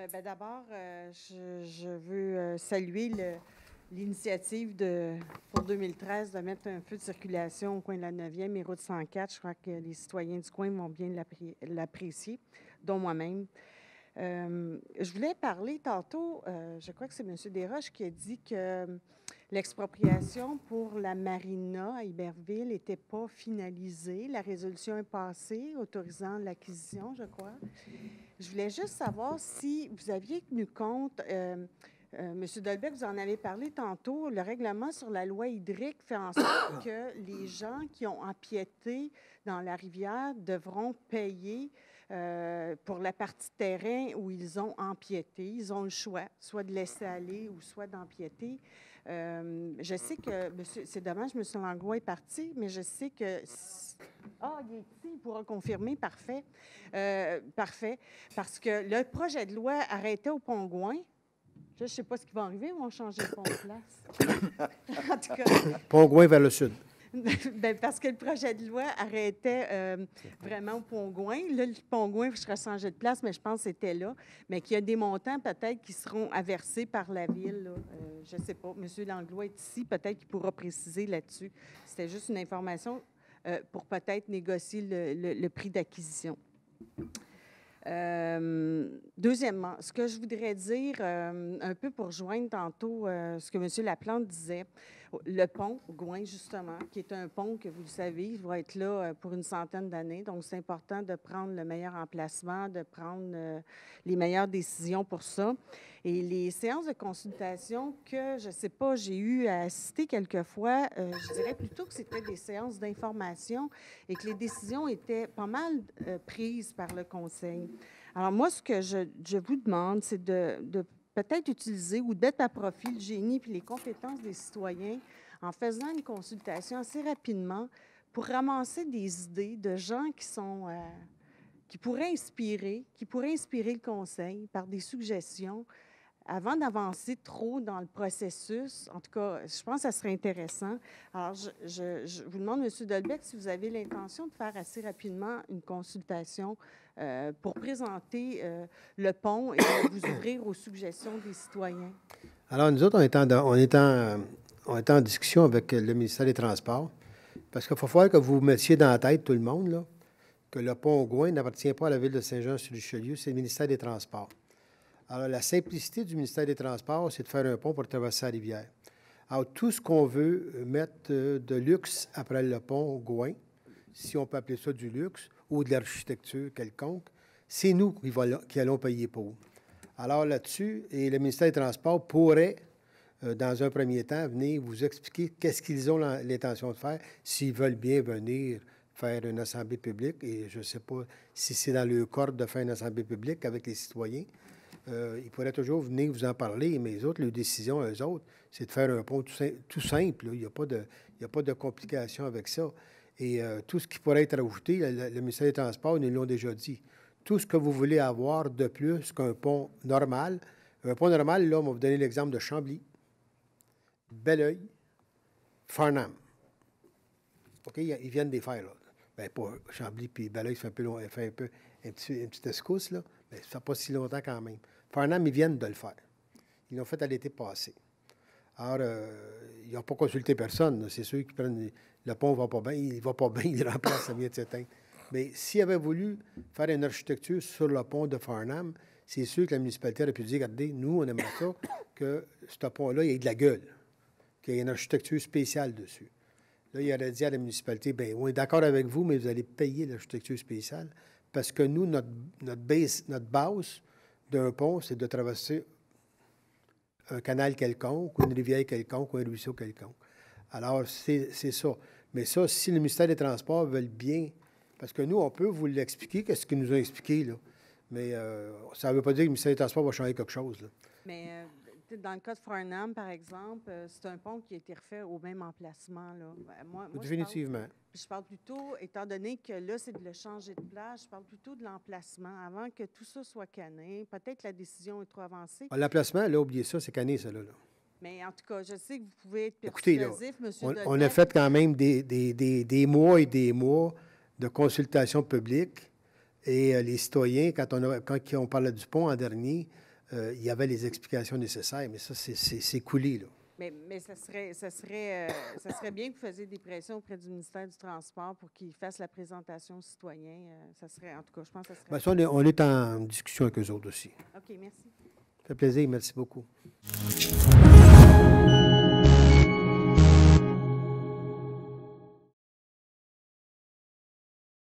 D'abord, je veux saluer l'initiative pour 2013 de mettre un feu de circulation au coin de la 9e et route 104. Je crois que les citoyens du coin vont bien l'apprécier, dont moi-même. Je voulais parler tantôt, je crois que c'est M. Desroches qui a dit que l'expropriation pour la marina à Iberville n'était pas finalisée. La résolution est passée, autorisant l'acquisition, je crois. Je voulais juste savoir si vous aviez tenu compte, M. Delbecq, vous en avez parlé tantôt, le règlement sur la loi hydrique fait en sorte que les gens qui ont empiété dans la rivière devront payer pour la partie de terrain où ils ont empiété. Ils ont le choix, soit de laisser aller ou soit d'empiéter. Je sais que, c'est dommage, M. Langlois est parti, mais je sais que... Ah, il est ici, il pourra confirmer, parfait. Parfait, parce que le projet de loi arrêtait au Pont-Gouin. Je ne sais pas ce qui va arriver, ils vont changer de pont de place. En tout cas... Pont-Gouin vers le sud. Bien, parce que le projet de loi arrêtait vraiment au Pont-Gouin. Là, le Pont-Gouin sera changé de place, mais je pense que c'était là. Mais qu'il y a des montants peut-être qui seront aversés par la Ville. Là. Je ne sais pas. M. Langlois est ici. Peut-être qu'il pourra préciser là-dessus. C'était juste une information pour peut-être négocier le prix d'acquisition. Deuxièmement, ce que je voudrais dire, un peu pour rejoindre tantôt ce que M. Laplante disait, le pont Gouin, justement, qui est un pont que, vous le savez, il va être là pour une centaine d'années. Donc, c'est important de prendre le meilleur emplacement, de prendre les meilleures décisions pour ça. Et les séances de consultation que, je ne sais pas, j'ai eu à assister quelquefois, je dirais plutôt que c'était des séances d'information et que les décisions étaient pas mal prises par le Conseil. Alors moi, ce que je vous demande, c'est de peut-être utiliser ou d'être à profit le génie et les compétences des citoyens en faisant une consultation assez rapidement pour ramasser des idées de gens qui pourraient inspirer le Conseil par des suggestions avant d'avancer trop dans le processus. En tout cas, je pense que ça serait intéressant. Alors, je vous demande, M. Delbecq, si vous avez l'intention de faire assez rapidement une consultation pour présenter le pont et vous ouvrir aux suggestions des citoyens. Alors, nous autres, on est en discussion avec le ministère des Transports, parce qu'il faut falloir que vous mettiez dans la tête, tout le monde, là, que le pont Gouin n'appartient pas à la Ville de Saint-Jean-sur-Richelieu, c'est le ministère des Transports. Alors, la simplicité du ministère des Transports, c'est de faire un pont pour traverser la rivière. Alors, tout ce qu'on veut mettre de luxe après le pont Gouin, si on peut appeler ça du luxe, ou de l'architecture quelconque, c'est nous qui allons payer pour. Alors là-dessus, et le ministère des Transports pourrait, dans un premier temps, venir vous expliquer qu'est-ce qu'ils ont l'intention de faire, s'ils veulent bien venir faire une assemblée publique, et je ne sais pas si c'est dans le corde de faire une assemblée publique avec les citoyens. Ils pourraient toujours venir vous en parler, mais les autres, leur décision, eux autres, c'est de faire un pont tout simple. Là. Il n'y a pas de complication avec ça. Et tout ce qui pourrait être ajouté, le ministère des Transports, ils nous l'ont déjà dit. Tout ce que vous voulez avoir de plus qu'un pont normal. Un pont normal, là, on va vous donner l'exemple de Chambly, Belleuil, Farnham. OK, ils viennent des faire, là. Bien, pas Chambly puis Belleuil, ça fait un peu une petite escousse, là. Mais ça fait pas si longtemps quand même. Farnham, ils viennent de le faire. Ils l'ont fait à l'été passé. Alors, ils n'ont pas consulté personne. C'est ceux qui prennent... Le pont ne va pas bien, il ne va pas bien, il remplace, ça vient de s'éteindre. Mais s'ils avaient voulu faire une architecture sur le pont de Farnham, c'est sûr que la municipalité aurait pu dire, regardez, nous, on aimerait ça que ce pont-là, il ait de la gueule, qu'il y ait une architecture spéciale dessus. Là, il aurait dit à la municipalité, bien, on est d'accord avec vous, mais vous allez payer l'architecture spéciale parce que nous, notre base d'un pont, c'est de traverser un canal quelconque, ou une rivière quelconque, ou un ruisseau quelconque. Alors, c'est ça. Mais ça, si le ministère des Transports veut bien, parce que nous, on peut vous l'expliquer, qu'est-ce qu'ils nous ont expliqué, là. Mais ça ne veut pas dire que le ministère des Transports va changer quelque chose, là. Mais dans le cas de Farnham, par exemple, c'est un pont qui a été refait au même emplacement. Là. Moi, définitivement. Je parle plutôt, étant donné que là, c'est de le changer de place, je parle plutôt de l'emplacement avant que tout ça soit cané. Peut-être que la décision est trop avancée. L'emplacement, là, oubliez ça, c'est cané, ça, là. Mais en tout cas, je sais que vous pouvez être persuasif, M. Delbecq. On a fait quand même des mois et des mois de consultation publique. Et les citoyens, quand on parlait du pont en dernier, il y avait les explications nécessaires, mais ça, c'est coulé, là. Mais ça serait bien que vous fassiez des pressions auprès du ministère du Transport pour qu'il fasse la présentation aux citoyens. Ça serait, en tout cas, je pense que ça serait... Bien, ça, on est en discussion avec eux autres aussi. OK, merci. Ça fait plaisir, merci beaucoup.